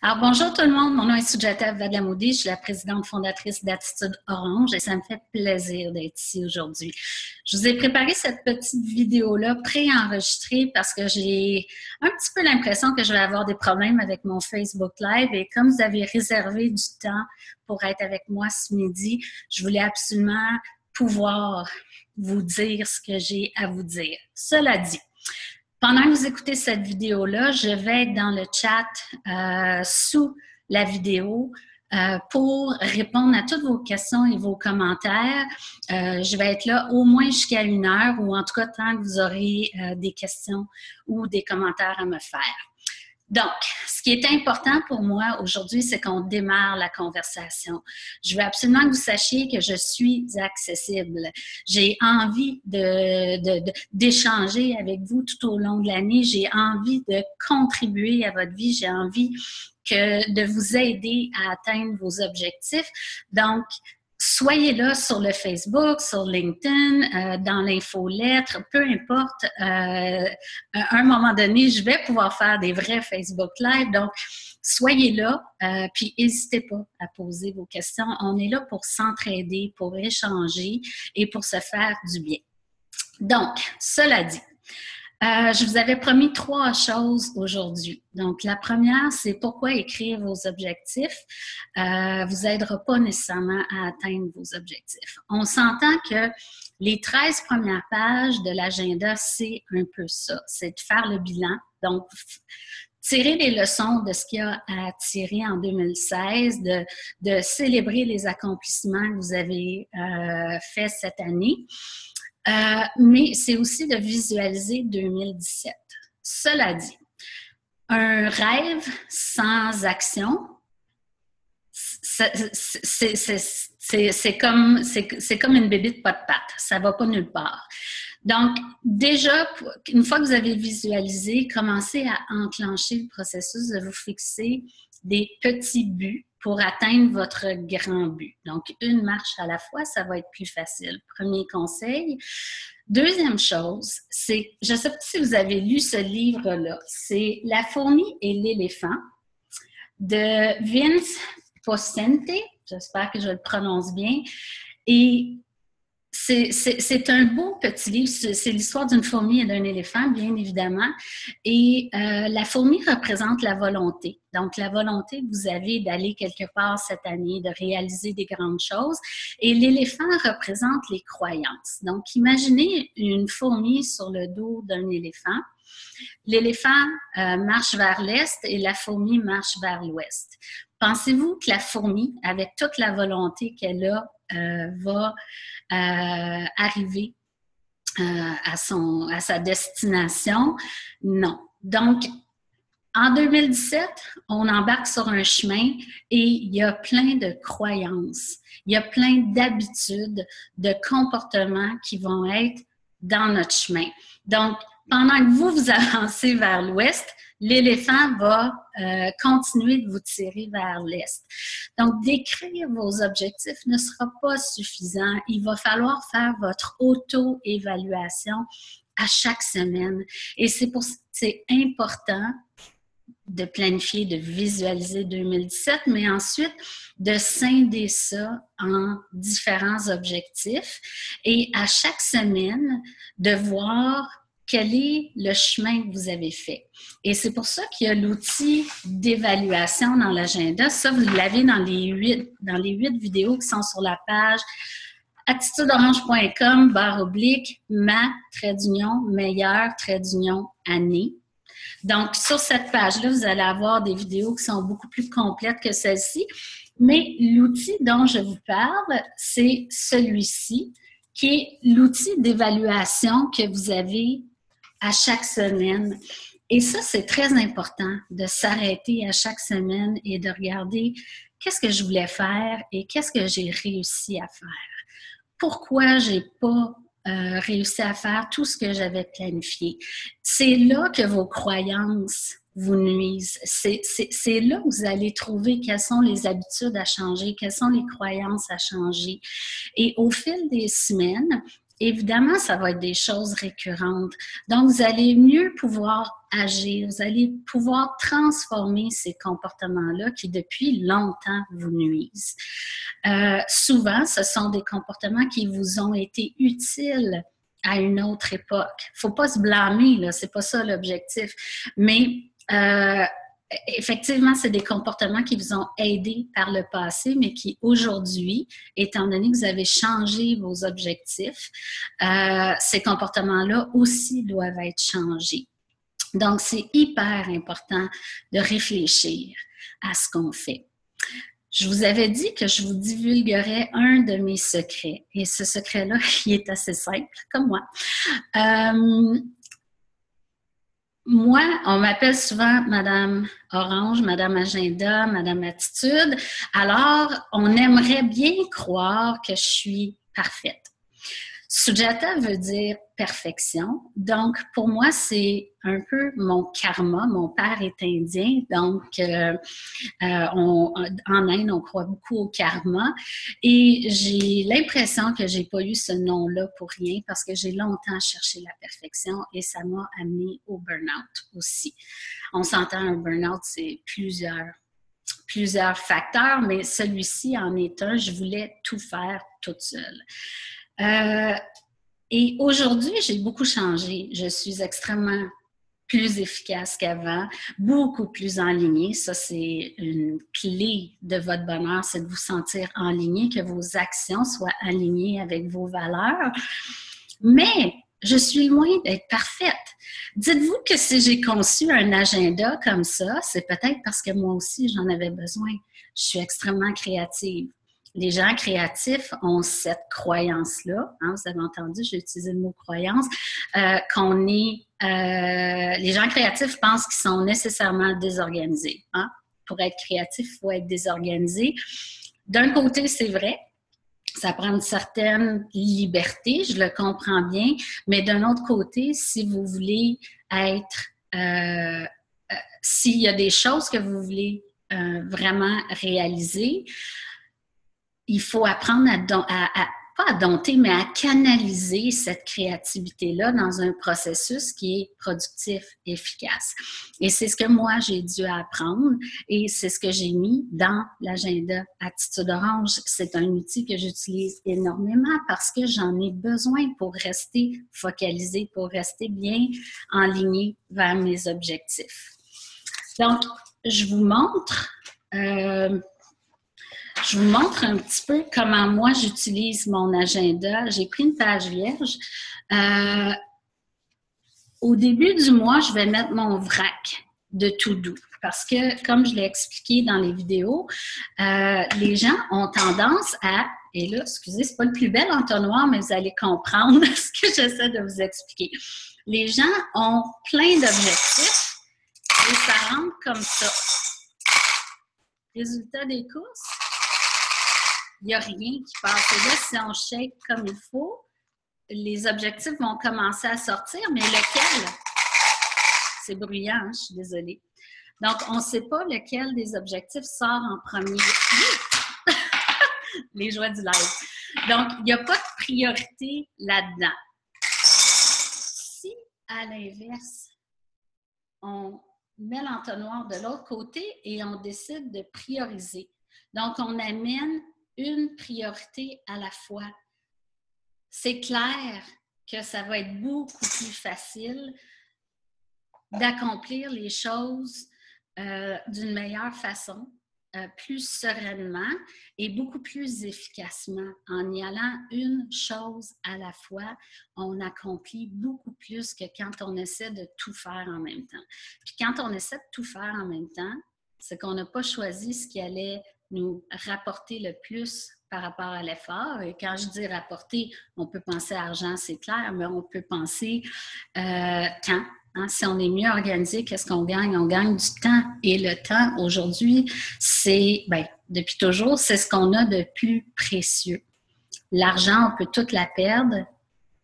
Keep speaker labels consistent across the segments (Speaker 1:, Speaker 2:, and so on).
Speaker 1: Alors, bonjour tout le monde, mon nom est Sujata Vadlamudi, je suis la présidente fondatrice d'Attitude Orange et ça me fait plaisir d'être ici aujourd'hui. Je vous ai préparé cette petite vidéo-là pré-enregistrée parce que j'ai un petit peu l'impression que je vais avoir des problèmes avec mon Facebook Live et comme vous avez réservé du temps pour être avec moi ce midi, je voulais absolument pouvoir vous dire ce que j'ai à vous dire. Cela dit, pendant que vous écoutez cette vidéo-là, je vais être dans le chat sous la vidéo pour répondre à toutes vos questions et vos commentaires. Je vais être là au moins jusqu'à 1 heure ou en tout cas tant que vous aurez des questions ou des commentaires à me faire. Donc, ce qui est important pour moi aujourd'hui, c'est qu'on démarre la conversation. Je veux absolument que vous sachiez que je suis accessible. J'ai envie d'échanger avec vous tout au long de l'année. J'ai envie de contribuer à votre vie. J'ai envie de vous aider à atteindre vos objectifs. Donc, soyez là sur le Facebook, sur LinkedIn, dans l'infolettre, peu importe. À un moment donné, je vais pouvoir faire des vrais Facebook Live. Donc, soyez là, puis n'hésitez pas à poser vos questions. On est là pour s'entraider, pour échanger et pour se faire du bien. Donc, cela dit, je vous avais promis 3 choses aujourd'hui. Donc, la première, c'est pourquoi écrire vos objectifs vous aidera pas nécessairement à atteindre vos objectifs. On s'entend que les 13 premières pages de l'agenda, c'est un peu ça. C'est de faire le bilan. Donc, tirer les leçons de ce qu'il y a à tirer en 2016, de célébrer les accomplissements que vous avez faits cette année. Mais c'est aussi de visualiser 2017. Cela dit, un rêve sans action, c'est comme une bébite pas de pattes. Ça va pas nulle part. Donc, déjà, une fois que vous avez visualisé, commencez à enclencher le processus de vous fixer des petits buts pour atteindre votre grand but. Donc, une marche à la fois, ça va être plus facile. Premier conseil. Deuxième chose, c'est, je ne sais pas si vous avez lu ce livre-là, c'est La fourmi et l'éléphant de Vince Poscente, j'espère que je le prononce bien, et c'est un beau petit livre, c'est l'histoire d'une fourmi et d'un éléphant, bien évidemment. Et la fourmi représente la volonté. Donc, la volonté que vous avez d'aller quelque part cette année, de réaliser des grandes choses. Et l'éléphant représente les croyances. Donc, imaginez une fourmi sur le dos d'un éléphant. L'éléphant marche vers l'est et la fourmi marche vers l'ouest. Pensez-vous que la fourmi, avec toute la volonté qu'elle a, va arriver à sa destination? Non. Donc, en 2017, on embarque sur un chemin et il y a plein de croyances, il y a plein d'habitudes, de comportements qui vont être dans notre chemin. Donc, pendant que vous avancez vers l'ouest, l'éléphant va continuer de vous tirer vers l'est. Donc, d'écrire vos objectifs ne sera pas suffisant. Il va falloir faire votre auto-évaluation à chaque semaine. Et c'est important de planifier, de visualiser 2017, mais ensuite de scinder ça en différents objectifs et à chaque semaine de voir quel est le chemin que vous avez fait. Et c'est pour ça qu'il y a l'outil d'évaluation dans l'agenda. Ça, vous l'avez dans les 8 vidéos qui sont sur la page attitudeorange.com/ma-meilleure-année. Donc, sur cette page-là, vous allez avoir des vidéos qui sont beaucoup plus complètes que celle-ci. Mais l'outil dont je vous parle, c'est celui-ci, qui est l'outil d'évaluation que vous avez à chaque semaine. Et ça, c'est très important de s'arrêter à chaque semaine et de regarder qu'est-ce que je voulais faire et qu'est-ce que j'ai réussi à faire. Pourquoi j'ai pas réussi à faire tout ce que j'avais planifié. C'est là que vos croyances vous nuisent. C'est là que vous allez trouver quelles sont les habitudes à changer, quelles sont les croyances à changer. Et au fil des semaines, évidemment, ça va être des choses récurrentes. Donc, vous allez mieux pouvoir agir, vous allez pouvoir transformer ces comportements-là qui, depuis longtemps, vous nuisent. Souvent, ce sont des comportements qui vous ont été utiles à une autre époque. Il ne faut pas se blâmer, là, c'est pas ça l'objectif. Mais effectivement, c'est des comportements qui vous ont aidé par le passé, mais qui aujourd'hui, étant donné que vous avez changé vos objectifs, ces comportements-là aussi doivent être changés. Donc, c'est hyper important de réfléchir à ce qu'on fait. Je vous avais dit que je vous divulguerais un de mes secrets. Et ce secret-là, il est assez simple, comme moi. Moi, on m'appelle souvent Madame Orange, Madame Agenda, Madame Attitude. Alors, on aimerait bien croire que je suis parfaite. Sujata veut dire perfection. Donc, pour moi, c'est un peu mon karma. Mon père est indien, donc en Inde, on croit beaucoup au karma. Et j'ai l'impression que j'ai pas eu ce nom-là pour rien parce que j'ai longtemps cherché la perfection et ça m'a amené au burn-out aussi. On s'entend, un burn-out, c'est plusieurs facteurs, mais celui-ci en est un. Je voulais tout faire toute seule. Et aujourd'hui, j'ai beaucoup changé. Je suis extrêmement plus efficace qu'avant, beaucoup plus alignée. Ça, c'est une clé de votre bonheur, c'est de vous sentir aligné, que vos actions soient alignées avec vos valeurs. Mais je suis loin d'être parfaite. Dites-vous que si j'ai conçu un agenda comme ça, c'est peut-être parce que moi aussi, j'en avais besoin. Je suis extrêmement créative. Les gens créatifs ont cette croyance-là. Hein, vous avez entendu, j'ai utilisé le mot croyance, qu'on est... les gens créatifs pensent qu'ils sont nécessairement désorganisés. Hein? Pour être créatif, il faut être désorganisé. D'un côté, c'est vrai. Ça prend une certaine liberté, je le comprends bien. Mais d'un autre côté, si vous voulez être... s'il y a des choses que vous voulez vraiment réaliser, il faut apprendre pas à dompter, mais à canaliser cette créativité-là dans un processus qui est productif, efficace. Et c'est ce que moi, j'ai dû apprendre et c'est ce que j'ai mis dans l'agenda Attitude Orange. C'est un outil que j'utilise énormément parce que j'en ai besoin pour rester focalisé, pour rester bien enligné vers mes objectifs. Donc, je vous montre un petit peu comment moi j'utilise mon agenda. J'ai pris une page vierge. Au début du mois, je vais mettre mon vrac de to-do parce que, comme je l'ai expliqué dans les vidéos, les gens ont tendance à, et là, excusez, c'est pas le plus bel entonnoir, mais vous allez comprendre ce que j'essaie de vous expliquer. Les gens ont plein d'objectifs et ça rentre comme ça. Résultat des courses. Il n'y a rien qui passe. Et là, si on shake comme il faut, les objectifs vont commencer à sortir, mais lequel? C'est bruyant, hein? Je suis désolée. Donc, on ne sait pas lequel des objectifs sort en premier. Les joies du live. Donc, il n'y a pas de priorité là-dedans. Si, à l'inverse, on met l'entonnoir de l'autre côté et on décide de prioriser. Donc, on amène une priorité à la fois. C'est clair que ça va être beaucoup plus facile d'accomplir les choses d'une meilleure façon, plus sereinement et beaucoup plus efficacement. En y allant une chose à la fois, on accomplit beaucoup plus que quand on essaie de tout faire en même temps. Puis quand on essaie de tout faire en même temps, c'est qu'on n'a pas choisi ce qui allait nous rapporter le plus par rapport à l'effort. Et quand je dis rapporter, on peut penser à argent, c'est clair, mais on peut penser temps. Hein? Si on est mieux organisé, qu'est-ce qu'on gagne? On gagne du temps. Et le temps, aujourd'hui, c'est, depuis toujours, c'est ce qu'on a de plus précieux. L'argent, on peut tout la perdre,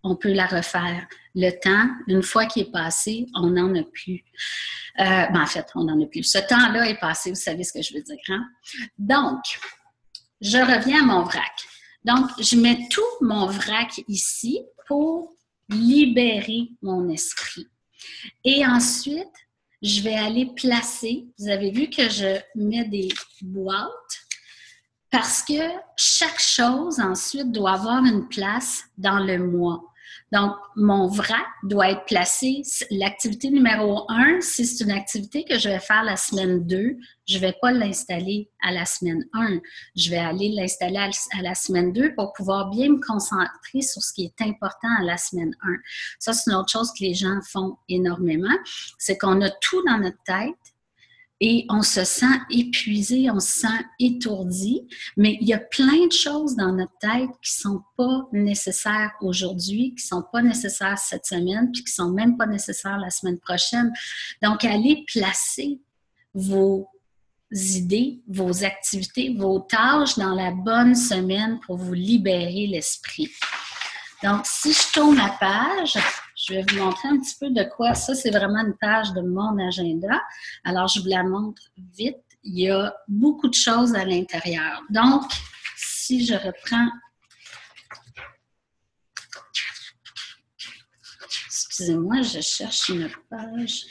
Speaker 1: on peut la refaire. Le temps, une fois qu'il est passé, on n'en a plus. En fait, on n'en a plus. Ce temps-là est passé, vous savez ce que je veux dire. Hein? Donc, je reviens à mon vrac. Donc, je mets tout mon vrac ici pour libérer mon esprit. Et ensuite, je vais aller placer, vous avez vu que je mets des boîtes, parce que chaque chose ensuite doit avoir une place dans le mois. Donc, mon vrac doit être placé, l'activité numéro 1, si c'est une activité que je vais faire la semaine 2, je ne vais pas l'installer à la semaine 1. Je vais aller l'installer à la semaine 2 pour pouvoir bien me concentrer sur ce qui est important à la semaine 1. Ça, c'est une autre chose que les gens font énormément, c'est qu'on a tout dans notre tête, et on se sent épuisé, on se sent étourdi, mais il y a plein de choses dans notre tête qui ne sont pas nécessaires aujourd'hui, qui ne sont pas nécessaires cette semaine, puis qui ne sont même pas nécessaires la semaine prochaine. Donc, allez placer vos idées, vos activités, vos tâches dans la bonne semaine pour vous libérer l'esprit. Donc, si je tourne la page, je vais vous montrer un petit peu de quoi. Ça, c'est vraiment une page de mon agenda. Alors, je vous la montre vite. Il y a beaucoup de choses à l'intérieur. Donc, si je reprends... Excusez-moi, je cherche une page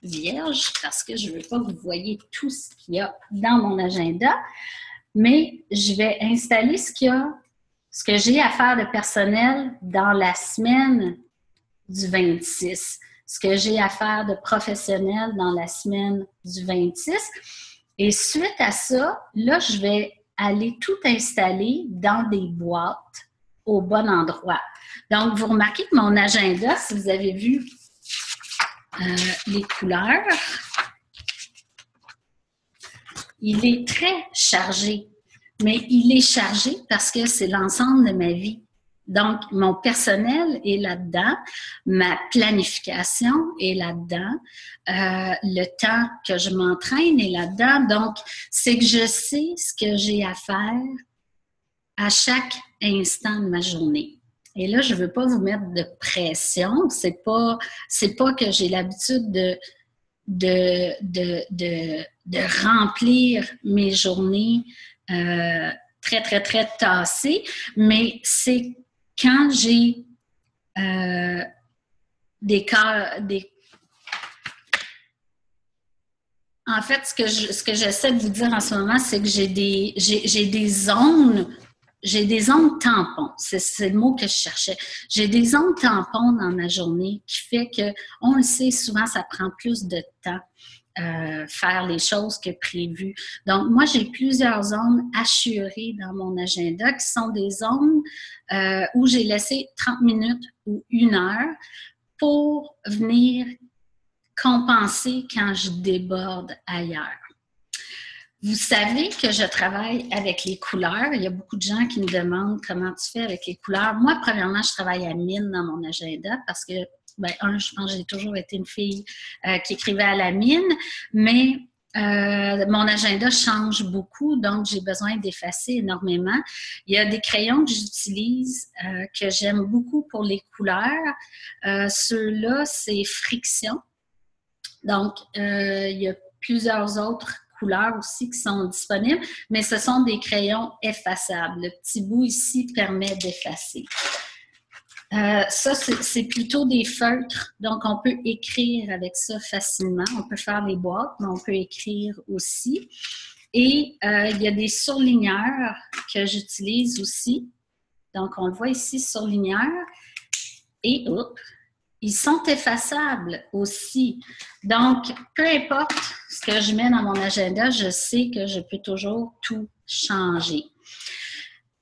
Speaker 1: vierge parce que je ne veux pas que vous voyez tout ce qu'il y a dans mon agenda. Mais je vais installer ce que j'ai à faire de personnel dans la semaine du 26, ce que j'ai à faire de professionnel dans la semaine du 26. Et suite à ça, là, je vais aller tout installer dans des boîtes au bon endroit. Donc, vous remarquez que mon agenda, si vous avez vu les couleurs, il est très chargé. Mais il est chargé parce que c'est l'ensemble de ma vie. Donc, mon personnel est là-dedans, ma planification est là-dedans, le temps que je m'entraîne est là-dedans. Donc, c'est que je sais ce que j'ai à faire à chaque instant de ma journée. Et là, je ne veux pas vous mettre de pression. C'est pas que j'ai l'habitude de remplir mes journées très, très, très tassées, mais c'est quand j'ai En fait, ce que j'essaie de vous dire en ce moment, c'est que j'ai des zones tampons. C'est le mot que je cherchais. J'ai des zones tampons dans ma journée qui fait que, on le sait, souvent, ça prend plus de temps. Faire les choses que prévu. Donc, moi, j'ai plusieurs zones assurées dans mon agenda qui sont des zones où j'ai laissé 30 minutes ou 1 heure pour venir compenser quand je déborde ailleurs. Vous savez que je travaille avec les couleurs. Il y a beaucoup de gens qui me demandent comment tu fais avec les couleurs. Moi, premièrement, je travaille à mine dans mon agenda parce que je pense que j'ai toujours été une fille qui écrivait à la mine, mais mon agenda change beaucoup, donc j'ai besoin d'effacer énormément. Il y a des crayons que j'utilise, que j'aime beaucoup pour les couleurs. Ceux-là, c'est Friction. Donc, il y a plusieurs autres couleurs aussi qui sont disponibles, mais ce sont des crayons effaçables. Le petit bout ici permet d'effacer. Ça, c'est plutôt des feutres, donc on peut écrire avec ça facilement. On peut faire des boîtes, mais on peut écrire aussi. Et il y a des surligneurs que j'utilise aussi. Donc, on le voit ici, surligneurs. Et, ils sont effaçables aussi. Donc, peu importe ce que je mets dans mon agenda, je sais que je peux toujours tout changer.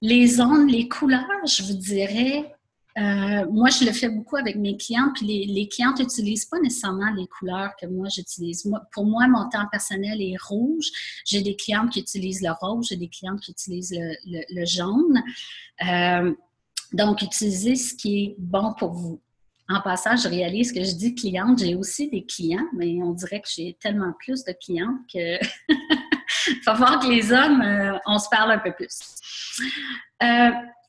Speaker 1: Les zones, les couleurs, je vous dirais... moi, je le fais beaucoup avec mes clientes, puis les clientes n'utilisent pas nécessairement les couleurs que moi j'utilise. Pour moi, mon temps personnel est rouge. J'ai des clientes qui utilisent le rose, j'ai des clientes qui utilisent le jaune. Donc, utilisez ce qui est bon pour vous. En passant, je réalise que je dis cliente, j'ai aussi des clients, mais on dirait que j'ai tellement plus de clientes que il faut voir que les hommes, on se parle un peu plus.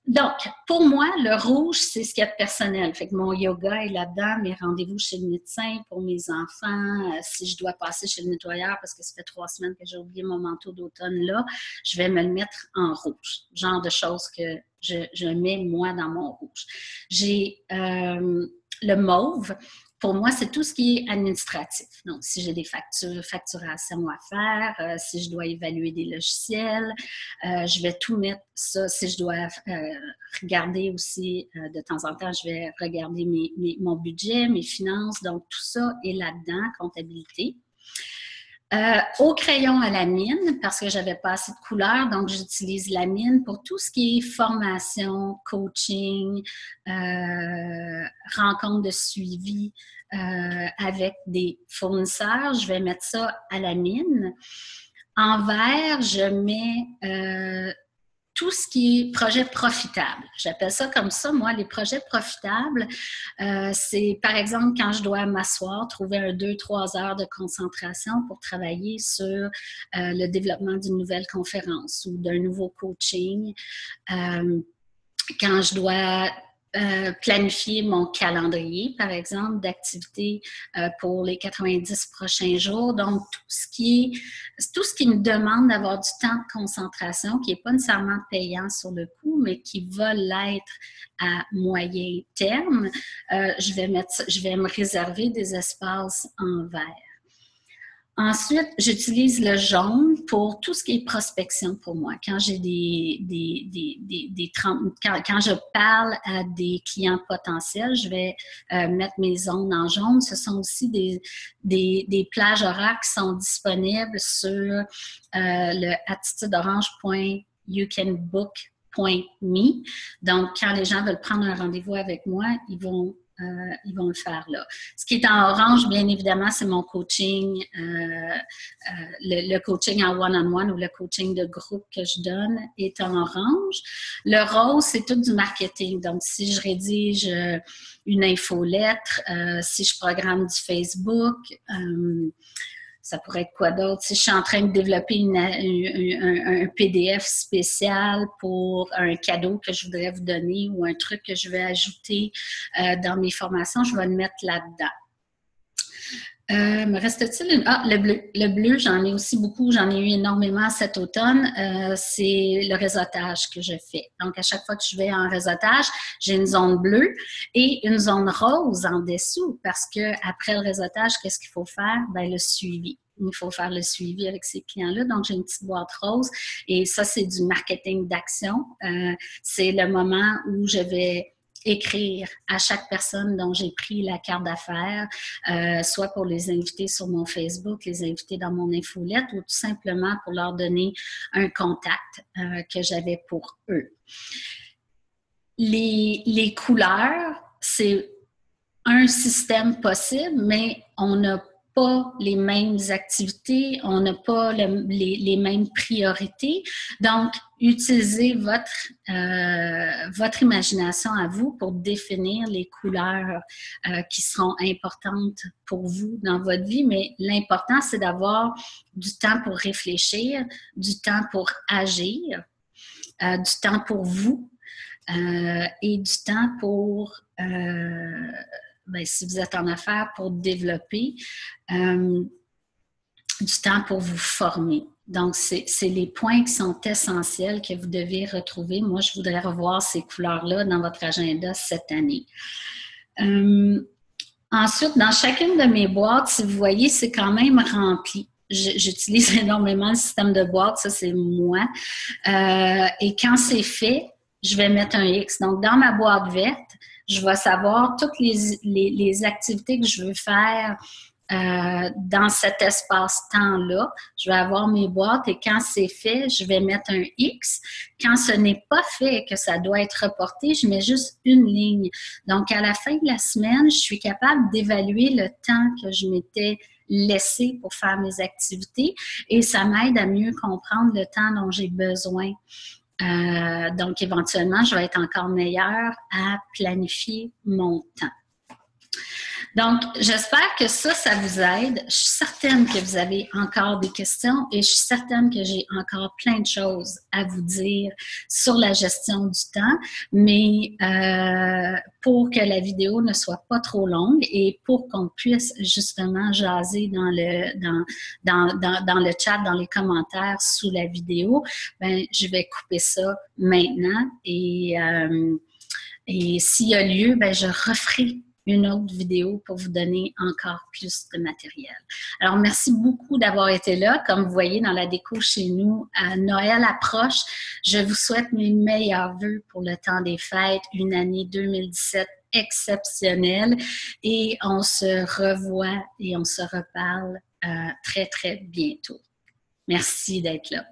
Speaker 1: Donc, pour moi, le rouge, c'est ce qu'il y a de personnel. Fait que mon yoga est là-dedans, mes rendez-vous chez le médecin pour mes enfants, si je dois passer chez le nettoyeur parce que ça fait 3 semaines que j'ai oublié mon manteau d'automne là, je vais me le mettre en rouge. Genre de choses que je mets, moi, dans mon rouge. J'ai le mauve. Pour moi, c'est tout ce qui est administratif. Donc, si j'ai des facturations à faire, si je dois évaluer des logiciels, je vais tout mettre ça. Si je dois regarder aussi, de temps en temps, je vais regarder mon budget, mes finances. Donc, tout ça est là-dedans, comptabilité. Au crayon à la mine, parce que j'avais pas assez de couleurs, donc j'utilise la mine pour tout ce qui est formation, coaching, rencontre de suivi avec des fournisseurs. Je vais mettre ça à la mine. En vert, je mets tout ce qui est projet profitable. J'appelle ça comme ça, moi, les projets profitables. C'est, par exemple, quand je dois m'asseoir, trouver 2-3 heures de concentration pour travailler sur le développement d'une nouvelle conférence ou d'un nouveau coaching. Quand je dois planifier mon calendrier, par exemple, d'activités pour les 90 prochains jours. Donc, tout ce qui me demande d'avoir du temps de concentration, qui n'est pas nécessairement payant sur le coup, mais qui va l'être à moyen terme, je vais me réserver des espaces en vert. Ensuite, j'utilise le jaune pour tout ce qui est prospection pour moi. Quand j'ai quand je parle à des clients potentiels, je vais mettre mes zones en jaune. Ce sont aussi des plages horaires qui sont disponibles sur le attitudeorange.youcanbook.me. Donc, quand les gens veulent prendre un rendez-vous avec moi, ils vont le faire là. Ce qui est en orange, bien évidemment, c'est mon coaching, le coaching en one-on-one ou le coaching de groupe que je donne est en orange. Le rose, c'est tout du marketing. Donc, si je rédige une infolettre, si je programme du Facebook, ça pourrait être quoi d'autre? Si je suis en train de développer un PDF spécial pour un cadeau que je voudrais vous donner ou un truc que je vais ajouter dans mes formations, je vais le mettre là-dedans. Me reste-t-il le bleu. Le bleu, j'en ai aussi beaucoup. J'en ai eu énormément cet automne. C'est le réseautage que je fais. Donc, à chaque fois que je vais en réseautage, j'ai une zone bleue et une zone rose en dessous parce que après le réseautage, qu'est-ce qu'il faut faire? Ben, le suivi. Il faut faire le suivi avec ces clients-là. Donc, j'ai une petite boîte rose et ça, c'est du marketing d'action. C'est le moment où je vais écrire à chaque personne dont j'ai pris la carte d'affaires, soit pour les inviter sur mon Facebook, les inviter dans mon infolette ou tout simplement pour leur donner un contact que j'avais pour eux. Les couleurs, c'est un système possible, mais on n'a pas les mêmes activités, on n'a pas les mêmes priorités. Donc, utilisez votre imagination à vous pour définir les couleurs qui seront importantes pour vous dans votre vie. Mais l'important, c'est d'avoir du temps pour réfléchir, du temps pour agir, du temps pour vous et du temps pour... si vous êtes en affaires, pour développer, du temps pour vous former. Donc, c'est les points qui sont essentiels que vous devez retrouver. Moi, je voudrais revoir ces couleurs-là dans votre agenda cette année. Ensuite, dans chacune de mes boîtes, si vous voyez, c'est quand même rempli. J'utilise énormément le système de boîte, ça c'est moi. Et quand c'est fait, je vais mettre un X. Donc, dans ma boîte verte, je vais savoir toutes les activités que je veux faire dans cet espace-temps-là. Je vais avoir mes boîtes et quand c'est fait, je vais mettre un X. Quand ce n'est pas fait et que ça doit être reporté, je mets juste une ligne. Donc, à la fin de la semaine, je suis capable d'évaluer le temps que je m'étais laissé pour faire mes activités et ça m'aide à mieux comprendre le temps dont j'ai besoin. Donc, éventuellement, je vais être encore meilleure à planifier mon temps. Donc, j'espère que ça vous aide. Je suis certaine que vous avez encore des questions et je suis certaine que j'ai encore plein de choses à vous dire sur la gestion du temps, mais pour que la vidéo ne soit pas trop longue et pour qu'on puisse justement jaser dans le chat, dans les commentaires sous la vidéo, ben, je vais couper ça maintenant et s'il y a lieu, ben, je referai une autre vidéo pour vous donner encore plus de matériel. Alors, merci beaucoup d'avoir été là. Comme vous voyez dans la déco chez nous, Noël approche. Je vous souhaite mes meilleurs vœux pour le temps des fêtes, une année 2017 exceptionnelle et on se revoit et on se reparle très, très bientôt. Merci d'être là.